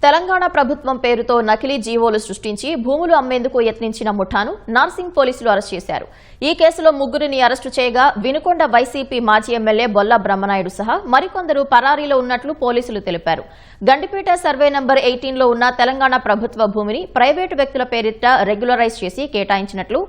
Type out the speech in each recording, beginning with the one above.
తెలంగాణ ప్రభుత్వం పేరుతో నకిలీ జీవోలు సృష్టించి భూములు అమ్మేందుకు యత్నించిన ముఠాను నార్సింగ్ పోలీసులు అరెస్ట్ చేశారు. ఈ కేసులో ముగ్గురిని అరెస్టు చేయగా వినుకొండ వైసీపీ మాజీ ఎమ్మెల్యే బొల్లా బ్రహ్మనాయుడు సహా మరికొందరు పరారీలో ఉన్నట్లు పోలీసులు తెలిపారు. గండిపేట సర్వే నంబర్ 18లో ఉన్న తెలంగాణ ప్రభుత్వ భూమిని ప్రైవేటు వ్యక్తుల పేరిట రెగ్యులరైజ్ చేసి కేటాయించినట్లు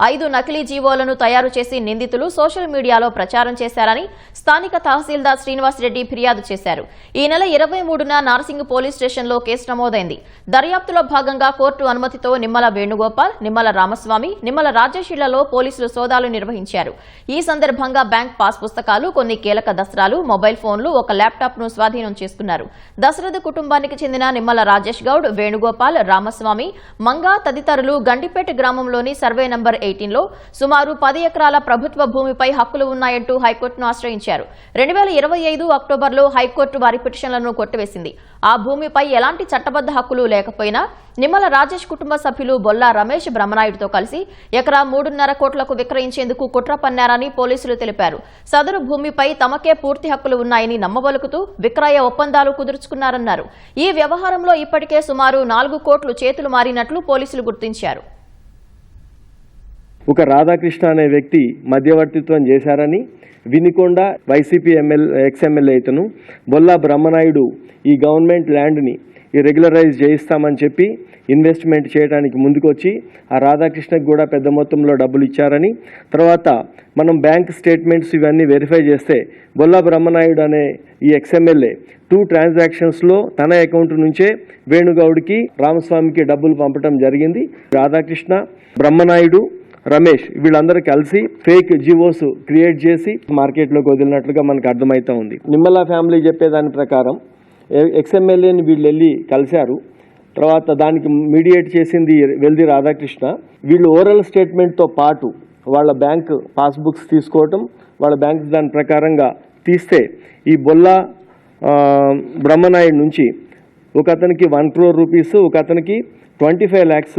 5 నకిలీ జీవోలను తయారు చేసి నిందితులు సోషల్ మీడియాలో ప్రచారం చేశారని స్థానిక తహసీల్దార్ శ్రీనివాసరెడ్డి ఫిర్యాదు చేశారు. ఈ నెల 23న నార్సింగ్ పోలీస్ స్టేషన్లో కేసు నమోదైంది. దర్యాప్తులో భాగంగా కోర్టు అనుమతితో నిమ్మల వేణుగోపాల్, నిమ్మల రామస్వామి, నిమ్మల రాజేష్ ఇళ్లలో పోలీసులు సోదాలు నిర్వహించారు. ఈ సందర్భంగా బ్యాంక్ పాస్ పుస్తకాలు, కొన్ని కీలక దస్త్రాలు, మొబైల్ ఫోన్లు, ఒక ల్యాప్టాప్ ను స్వాధీనం చేసుకున్నారు. దశరథ కుటుంబానికి చెందిన నిమ్మల రాజేష్ గౌడ్, వేణుగోపాల్, రామస్వామి, మంగా తదితరులు గండిపేట గ్రామంలోని సర్వే నంబర్ 18లో సుమారు 10 ఎకరాల ప్రభుత్వ భూమిపై హక్కులు ఉన్నాయంటూ హైకోర్టును ఆశ్రయించారు. 2025 అక్టోబర్లో హైకోర్టు వారి పిటిషన్లను కొట్టివేసింది. ఆ భూమిపై ఎలాంటి చట్టబద్ద హక్కులు లేకపోయినా నిమ్మల రాజేష్ కుటుంబ సభ్యులు బొల్లా రమేష్ బ్రహ్మనాయుడుతో కలిసి ఎకరా 3.5 కోట్లకు విక్రయించేందుకు కుట్ర పన్నారని పోలీసులు తెలిపారు. సదరు భూమిపై తమకే పూర్తి హక్కులు ఉన్నాయని నమ్మబలుకుతూ విక్రయ ఒప్పందాలు కుదుర్చుకున్నారన్నారు. ఈ వ్యవహారంలో ఇప్పటికే సుమారు 4 కోట్లు చేతులు మారినట్లు పోలీసులు గుర్తించారు. ఒక రాధాకృష్ణ అనే వ్యక్తి మధ్యవర్తిత్వం చేశారని, వినుకొండ వైసీపీ ఎక్స్ఎమ్మెల్యే ఇతను బొల్లా బ్రహ్మనాయుడు ఈ గవర్నమెంట్ ల్యాండ్ని రెగ్యులరైజ్ చేయిస్తామని చెప్పి ఇన్వెస్ట్మెంట్ చేయడానికి ముందుకొచ్చి ఆ రాధాకృష్ణకు కూడా పెద్ద మొత్తంలో డబ్బులు ఇచ్చారని, తర్వాత మనం బ్యాంక్ స్టేట్మెంట్స్ ఇవన్నీ వెరిఫై చేస్తే బొల్లా బ్రహ్మనాయుడు అనే ఈ ఎక్స్ఎమ్మెల్యే 2 ట్రాన్సాక్షన్స్లో తన అకౌంట్ నుంచే వేణుగౌడ్కి, రామస్వామికి డబ్బులు పంపడం జరిగింది. రాధాకృష్ణ, బ్రహ్మనాయుడు, రమేష్ వీళ్ళందరూ కలిసి ఫేక్ జీవోస్ క్రియేట్ చేసి మార్కెట్లోకి వదిలినట్లుగా మనకు అర్థమవుతా ఉంది. నిమ్మల ఫ్యామిలీ చెప్పేదాని ప్రకారం ఎక్స్ఎమ్మెల్యేని వీళ్ళు వెళ్ళి కలిశారు. తర్వాత దానికి మీడియేట్ చేసింది వెల్ది రాధాకృష్ణ. వీళ్ళు ఓరల్ స్టేట్మెంట్తో పాటు వాళ్ళ బ్యాంక్ పాస్బుక్స్ తీసుకోవటం, వాళ్ళ బ్యాంక్ దాని ప్రకారంగా తీస్తే ఈ బొల్లా బ్రహ్మనాయుడు నుంచి ఒక అతనికి 1 crore రూపీస్, ఒక అతనికి 25 lakhs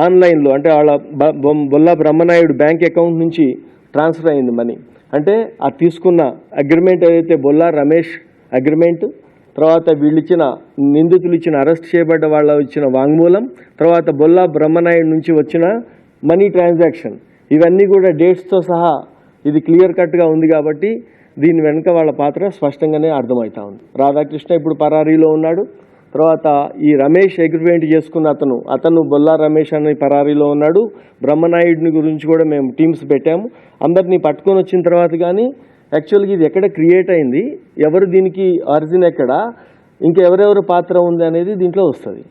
ఆన్లైన్లో, అంటే వాళ్ళ బొల్లా బ్రహ్మనాయుడు బ్యాంక్ అకౌంట్ నుంచి ట్రాన్స్ఫర్ అయింది మనీ. అంటే ఆ తీసుకున్న అగ్రిమెంట్ ఏదైతే బొల్లా రమేష్ అగ్రిమెంట్, తర్వాత వీళ్ళు ఇచ్చిన నిందితులు ఇచ్చిన అరెస్ట్ చేయబడ్డ వాళ్ళ ఇచ్చిన వాంగ్మూలం, తర్వాత బొల్లా బ్రహ్మనాయుడు నుంచి వచ్చిన మనీ ట్రాన్సాక్షన్, ఇవన్నీ కూడా డేట్స్తో సహా ఇది క్లియర్ కట్గా ఉంది. కాబట్టి దీని వెనుక వాళ్ళ పాత్ర స్పష్టంగానే అర్థమవుతా ఉంది. రాధాకృష్ణ ఇప్పుడు పరారీలో ఉన్నాడు. తర్వాత ఈ రమేష్ అగ్రిమెంట్ చేసుకున్న అతను బొల్లా రమేష్ అనే పరారీలో ఉన్నాడు. బ్రహ్మనాయుడిని గురించి కూడా మేము టీమ్స్ పెట్టాము. అందరినీ పట్టుకొని వచ్చిన తర్వాత కానీ యాక్చువల్గా ఇది ఎక్కడ క్రియేట్ అయింది, ఎవరు దీనికి ఆరిజిన్ ఎక్కడ, ఇంకెవరెవరు పాత్ర ఉంది అనేది దీంట్లో వస్తుంది.